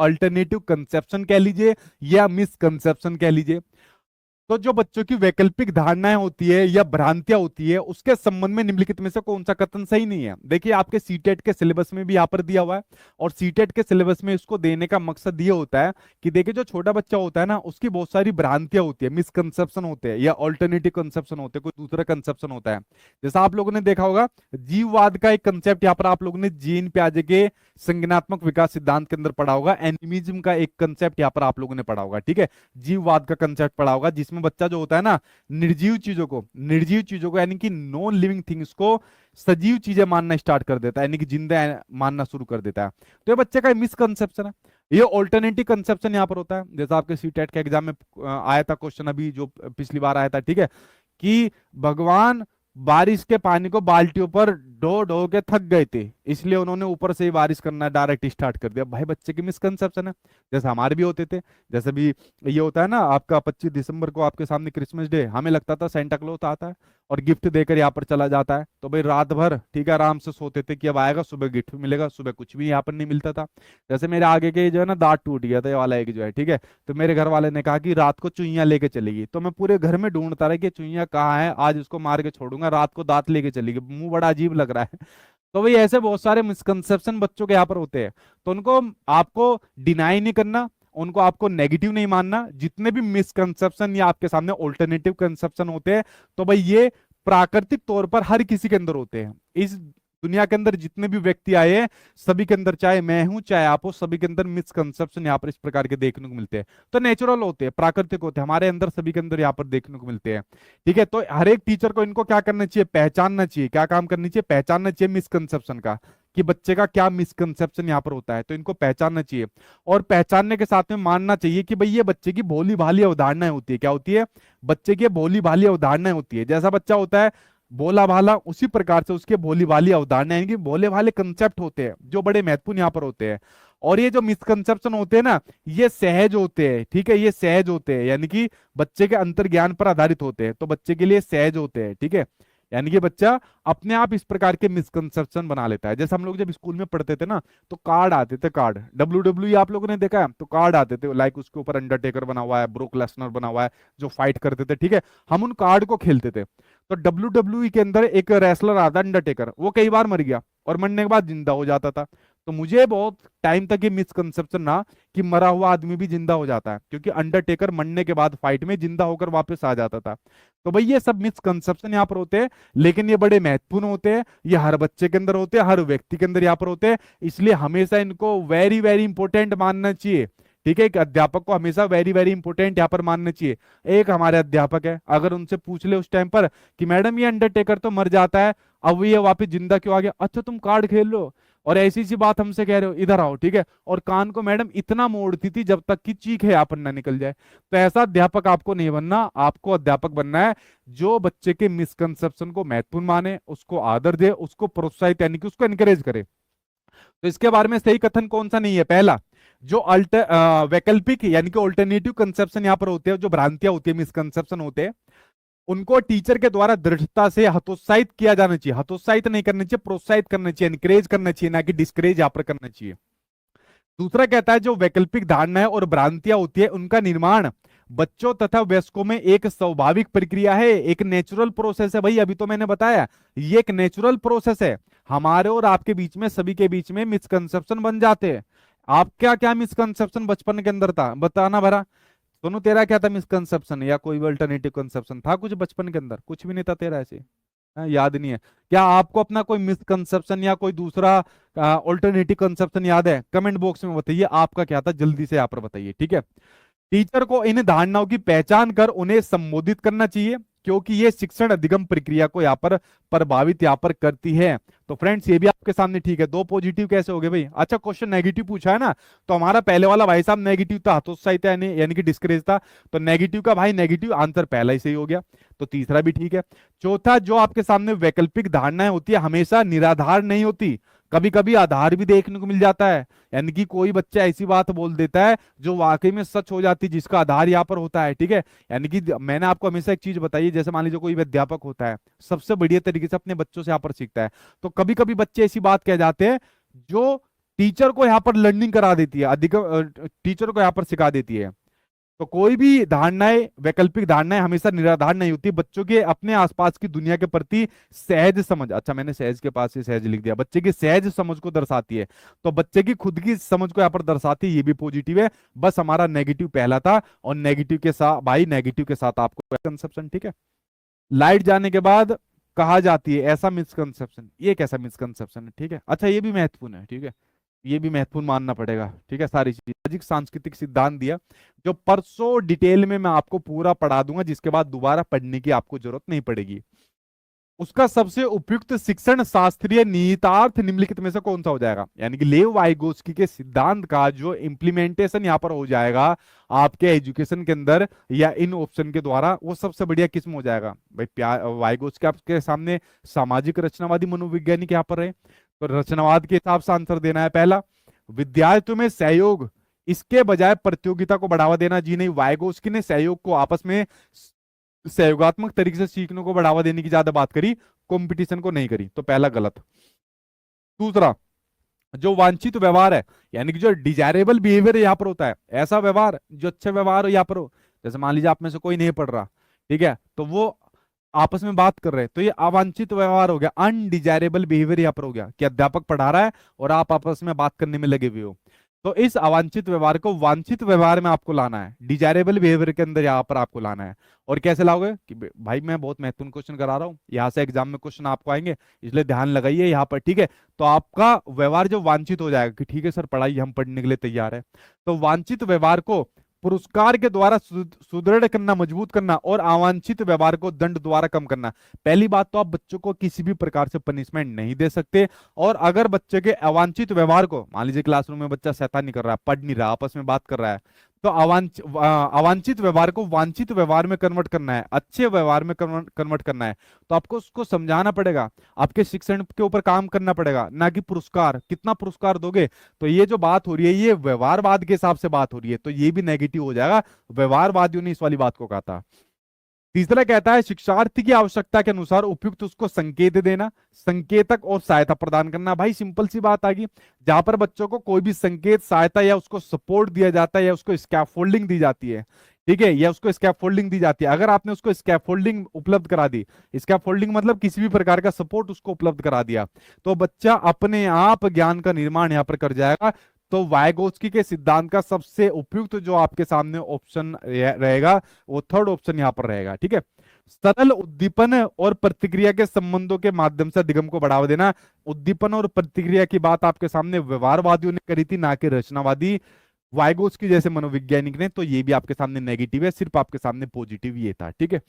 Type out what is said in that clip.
Alternative conception कह लीजिए या मिसकंसेप्शन कह लीजिए। तो जो बच्चों की वैकल्पिक धारणाएं होती है या भ्रांतियां होती है, उसके संबंध में निम्नलिखित में से कौन सा कथन सही नहीं है। देखिए आपके सीटेट के सिलेबस में भी यहाँ पर दिया हुआ है, और सीटेट के सिलेबस में इसको देने का मकसद ये होता है कि देखिए जो छोटा बच्चा होता है ना, उसकी बहुत सारी भ्रांतियां होती है, मिसकंसेप्शन होते हैं या ऑल्टरनेटिव कंसेप्शन होते हैं, कोई दूसरा कंसेप्शन होता है। जैसा आप लोगों ने देखा होगा, जीववाद का एक कंसेप्ट यहाँ पर आप लोगों ने जीन प्याजे के संज्ञानात्मक विकास सिद्धांत के अंदर पढ़ा होगा। एनिमिज्म का एक कंसेप्ट यहाँ पर आप लोगों ने पढ़ा होगा, ठीक है। जीववाद का कंसेप्ट पढ़ा होगा, जिसमें बच्चा जो होता है ना, निर्जीव चीजों को यानी कि नॉन लिविंग थिंग्स को सजीव चीजें मानना स्टार्ट कर देता है, यानी कि जिंदा मानना शुरू कर देता है। तो ये बच्चे का मिसकंसेप्शन है। ये ऑल्टरनेटिव कंसेप्शन यहाँ पर होता है, जैसा आपके सीटेट के एग्जाम में आया था क्वेश्चन, अभी जो पिछली बार आया था, ठीक है, कि भगवान बारिश के पानी को बाल्टियों पर ढो ढो के थक गए थे, इसलिए उन्होंने ऊपर से ही बारिश करना डायरेक्ट स्टार्ट कर दिया। भाई बच्चे की मिसकंसेप्शन है, जैसे हमारे भी होते थे। जैसे भी ये होता है ना, आपका 25 दिसंबर को आपके सामने क्रिसमस डे, हमें लगता था सेंटा क्लॉज आता है और गिफ्ट देकर यहाँ पर चला जाता है, तो भाई रात भर ठीक है आराम से सोते थे कि अब आएगा सुबह गिफ्ट मिलेगा। सुबह कुछ भी यहाँ पर नहीं मिलता था। जैसे मेरे आगे के जो है ना, दांत टूट गया था ये वाला एक जो है, ठीक है, तो मेरे घर वाले ने कहा कि रात को चुईयां लेके चलेगी, तो मैं पूरे घर में ढूंढता रहा कि चुईयां कहाँ है, आज इसको मार के छोड़ूंगा, रात को दांत लेके चलेगी, मुंह बड़ा अजीब लग रहा है। तो भाई ऐसे बहुत सारे मिसकंसेप्शन बच्चों के यहाँ पर होते हैं, तो उनको आपको डिनाई नहीं करना, उनको आपको नेगेटिव नहीं मानना। जितने भी मिसकंसेप्शन या आपके सामने ऑल्टरनेटिव कंसेप्शन होते हैं, तो भाई ये प्राकृतिक तौर पर हर किसी के अंदर होते हैं। इस दुनिया के अंदर जितने भी व्यक्ति आए हैं, सभी के अंदर, चाहे मैं हूं चाहे आप हो, सभी के अंदर मिसकंसेप्शन यहाँ पर इस प्रकार के देखने को मिलते हैं। तो नेचुरल होते हैं, प्राकृतिक होते हैं, हमारे अंदर सभी के अंदर यहाँ पर देखने को मिलते हैं, ठीक है। तो हर एक टीचर को इनको क्या करना चाहिए, पहचानना चाहिए। क्या काम करनी चाहिए, पहचानना चाहिए मिसकंसेप्शन का, कि बच्चे का क्या मिसकंसेप्शन यहाँ पर होता है, तो इनको पहचानना चाहिए। और पहचानने के साथ में मानना चाहिए कि भाई ये बच्चे की भोली भाली अवधारणाएं होती है। क्या होती है, बच्चे की भोली भाली अवधारणाएं होती है। जैसा बच्चा होता है भोला भाला, उसी प्रकार से उसके भोली भाली अवधारणा, यानी कि भोले भाले कंसेप्ट होते हैं जो बड़े महत्वपूर्ण यहाँ पर होते हैं। और ये जो मिसकंसेप्शन होते हैं ना, ये सहज होते हैं, ठीक है, ये सहज होते हैं, यानी कि बच्चे के अंतर्ज्ञान पर आधारित होते हैं, तो बच्चे के लिए सहज होते हैं, ठीक है। यानी कि बच्चा अपने आप इस प्रकार के मिसकंसेप्शन बना लेता है। जैसे हम लोग जब स्कूल में पढ़ते थे ना, तो कार्ड आते थे, कार्ड WWE आप लोगों ने देखा है, तो कार्ड आते थे, लाइक उसके ऊपर अंडरटेकर बना हुआ है, ब्रोक लेसनर बना हुआ है, जो फाइट करते थे, ठीक है, हम उन कार्ड को खेलते थे। तो WWE के अंदर एक रेसलर आता अंडरटेकर, वो कई बार मर गया और मरने के बाद जिंदा हो जाता था। तो मुझे बहुत टाइम तक ये मिसकंसेप्शन ना कि मरा हुआ आदमी भी जिंदा हो जाता है, क्योंकि अंडरटेकर मरने के बाद फाइट में जिंदा होकर वापस आ जाता था। तो भाई ये सब मिसकंसेप्शन यहाँ पर होते हैं, लेकिन ये बड़े महत्वपूर्ण होते हैं, ये हर बच्चे के अंदर होते हैं, हर व्यक्ति के अंदर यहाँ पर होते हैं, इसलिए हमेशा इनको वेरी वेरी इंपॉर्टेंट मानना चाहिए, ठीक है। एक अध्यापक को हमेशा वेरी वेरी इंपॉर्टेंट यहाँ पर मानना चाहिए। एक हमारे अध्यापक है, अगर उनसे पूछ ले उस टाइम पर कि मैडम ये अंडरटेकर तो मर जाता है, अब ये वापस जिंदा क्यों आ गया, अच्छा तुम कार्ड खेल लो और ऐसी सी बात हमसे कह रहे हो, इधर आओ, ठीक है। और कान को मैडम इतना मोड़ती थी जब तक कि चीख है आप ना निकल जाए। तो ऐसा अध्यापक आपको नहीं बनना, आपको अध्यापक बनना है जो बच्चे के मिसकंसेप्शन को महत्वपूर्ण माने, उसको आदर दे, उसको प्रोत्साहित यानी कि उसको एनकरेज करे। तो इसके बारे में सही कथन कौन सा नहीं है, पहला जो वैकल्पिक यानी कि ऑल्टरनेटिव कंसेप्शन यहाँ पर होते हैं, जो भ्रांतियां होती है, मिसकंसेप्शन होते हैं, उनको टीचर के द्वारा दृढ़ता से हतोत्साहित किया जाना चाहिए। हतोत्साहित नहीं करना चाहिए, प्रोत्साहित करना चाहिए, एनकरेज करना चाहिए, ना कि डिस्करेज यहाँ पर करना चाहिए। दूसरा कहता है जो वैकल्पिक धारणाएं और भ्रांतियां होती है, उनका निर्माण बच्चों तथा वयस्कों में एक स्वाभाविक प्रक्रिया है, एक नेचुरल प्रोसेस है। भाई अभी तो मैंने बताया, ये एक नेचुरल प्रोसेस है। हमारे और आपके बीच में, सभी के बीच में मिसकंसेप्शन बन जाते हैं। आपका क्या मिसकंसेप्शन बचपन के अंदर था, बताना भरा। सोनू तेरा क्या था मिसकंसेप्शन, या कोई भी अल्टरनेटिव कंसेप्शन था कुछ बचपन के अंदर? कुछ भी नहीं था तेरा ऐसे? हाँ, याद नहीं है क्या आपको अपना कोई मिसकंसेप्शन या कोई दूसरा ऑल्टरनेटिव कंसेप्शन याद है? कमेंट बॉक्स में बताइए आपका क्या था, जल्दी से यहाँ पर बताइए, ठीक है। टीचर को इन धारणाओं की पहचान कर उन्हें संबोधित करना चाहिए, क्योंकि ये शिक्षण अधिगम प्रक्रिया को यहाँ पर प्रभावित यहाँ पर करती है। तो फ्रेंड्स ये भी आपके सामने ठीक है। दो पॉजिटिव कैसे हो गए भाई? अच्छा क्वेश्चन नेगेटिव पूछा है ना, तो हमारा पहले वाला भाई साहब नेगेटिव था, हतोत्साहित यानी कि डिस्करेज था, तो नेगेटिव का भाई नेगेटिव आंसर पहला ही सही हो गया, तो तीसरा भी ठीक है। चौथा, जो आपके सामने वैकल्पिक धारणाएं होती है हमेशा निराधार नहीं होती, कभी कभी आधार भी देखने को मिल जाता है। यानी कि कोई बच्चा ऐसी बात बोल देता है जो वाकई में सच हो जाती है, जिसका आधार यहाँ पर होता है, ठीक है। यानी कि मैंने आपको हमेशा एक चीज बताई है, जैसे मान लीजिए कोई अध्यापक होता है, सबसे बढ़िया तरीके से अपने बच्चों से यहाँ पर सीखता है, तो कभी कभी बच्चे ऐसी बात कह जाते हैं जो टीचर को यहाँ पर लर्निंग करा देती है, अधिक टीचर को यहाँ पर सिखा देती है। तो कोई भी धारणाएं, वैकल्पिक धारणाएं हमेशा निराधार नहीं होती। बच्चों के अपने आसपास की दुनिया के प्रति सहज समझ, अच्छा मैंने सहज के पास ही सहज लिख दिया, बच्चे की सहज समझ को दर्शाती है। तो बच्चे की खुद की समझ को यहाँ पर दर्शाती है, ये भी पॉजिटिव है। बस हमारा नेगेटिव पहला था, और नेगेटिव के साथ भाई, नेगेटिव के साथ आपको कंसेप्शन, ठीक है। लाइट जाने के बाद कहा जाती है, ऐसा मिसकंसेप्शन, ये कैसा मिसकंसेप्शन है, ठीक है। अच्छा ये भी महत्वपूर्ण है, ठीक है, ये भी महत्वपूर्ण मानना पड़ेगा, ठीक है। सारी चीज सामाजिक सांस्कृतिक सिद्धांत दिया, जो परसों डिटेल में मैं आपको पूरा पढ़ा दूंगा, जिसके बाद दोबारा पढ़ने की आपको जरूरत नहीं पड़ेगी। उसका सबसे उपयुक्त शिक्षण शास्त्रीय निहितार्थ निम्नलिखित में से कौन सा हो जाएगा, यानी कि लेव वाइगोस्की के सिद्धांत का जो इम्प्लीमेंटेशन यहाँ पर हो जाएगा आपके एजुकेशन के अंदर या इन ऑप्शन के द्वारा, वो सबसे बढ़िया किस्म हो जाएगा भाई। वाइगोस्की आपके सामने सामाजिक रचनावादी मनोवैज्ञानिक यहाँ पर है, तो रचनावाद के हिसाब से आंसर देना है। पहला, विद्यार्थियों में सहयोग इसके बजाय प्रतियोगिता को बढ़ावा देना, जी नहीं, वाइगोस्की ने सहयोग को, आपस में सहयोगात्मक तरीके से सीखने को बढ़ावा देने की ज्यादा बात करी, कंपटीशन को नहीं करी, तो पहला गलत। दूसरा, जो वांछित व्यवहार है, यानी कि जो डिजायरेबल बिहेवियर यहाँ पर होता है, ऐसा व्यवहार जो अच्छा व्यवहार यहाँ पर हो, जैसे मान लीजिए आप में से कोई नहीं पढ़ रहा, ठीक है, तो वो आपस में बात कर रहे हैं, तो ये अवांछित व्यवहार हो गया, अनडिजायरेबल बिहेवियर यहाँ पर हो गया कि अध्यापक पढ़ा रहा है और आप आपस में बात करने में लगे हुए हो। तो इस अवांछित व्यवहार को वांछित व्यवहार में आपको लाना है, डिजायरेबल बिहेवियर के अंदर यहाँ पर आपको लाना है। और कैसे लाओगे कि भाई मैं बहुत महत्वपूर्ण क्वेश्चन करा रहा हूँ, यहाँ से एग्जाम में क्वेश्चन आपको आएंगे, इसलिए ध्यान लगाइए यहाँ पर, ठीक है। तो आपका व्यवहार जो वांछित हो जाएगा कि ठीक है सर पढ़ाई हम पढ़ने के लिए तैयार है, तो वांछित व्यवहार को पुरस्कार के द्वारा सुदृढ़ करना, मजबूत करना, और अवांछित व्यवहार को दंड द्वारा कम करना। पहली बात तो आप बच्चों को किसी भी प्रकार से पनिशमेंट नहीं दे सकते, और अगर बच्चे के अवांछित व्यवहार को, मान लीजिए क्लासरूम में बच्चा शैतानी कर रहा है, पढ़ नहीं रहा, आपस में बात कर रहा है, तो अवांछित व्यवहार को वांछित व्यवहार में कन्वर्ट करना है, अच्छे व्यवहार में कन्वर्ट करना है, तो आपको उसको समझाना पड़ेगा, आपके शिक्षण के ऊपर काम करना पड़ेगा, ना कि पुरस्कार। कितना पुरस्कार दोगे, तो ये जो बात हो रही है ये व्यवहारवाद के हिसाब से बात हो रही है, तो ये भी नेगेटिव हो जाएगा। व्यवहारवादियों ने इस वाली बात को कहा था। तीसरा कहता है, शिक्षार्थी की आवश्यकता के अनुसार उपयुक्त उसको संकेत देना, संकेतक और सहायता प्रदान करना। भाई सिंपल सी बात आ गई, जहां पर बच्चों को कोई भी संकेत, सहायता या उसको सपोर्ट दिया जाता है, या उसको स्कैफोल्डिंग दी जाती है, ठीक है, या उसको स्कैफोल्डिंग दी जाती है, अगर आपने उसको स्कैफोल्डिंग उपलब्ध करा दी, स्कैफोल्डिंग मतलब किसी भी प्रकार का सपोर्ट उसको उपलब्ध करा दिया, तो बच्चा अपने आप ज्ञान का निर्माण यहाँ पर कर जाएगा। तो वाइगोत्स्की के सिद्धांत का सबसे उपयुक्त जो आपके सामने ऑप्शन रहेगा, वो थर्ड ऑप्शन यहाँ पर रहेगा, ठीक है। सरल उद्दीपन और प्रतिक्रिया के संबंधों के माध्यम से अधिगम को बढ़ावा देना। उद्दीपन और प्रतिक्रिया की बात आपके सामने व्यवहारवादियों ने करी थी, ना कि रचनावादी वाइगोत्स्की जैसे मनोवैज्ञानिक ने, तो ये भी आपके सामने नेगेटिव है, सिर्फ आपके सामने पॉजिटिव ये था, ठीक है।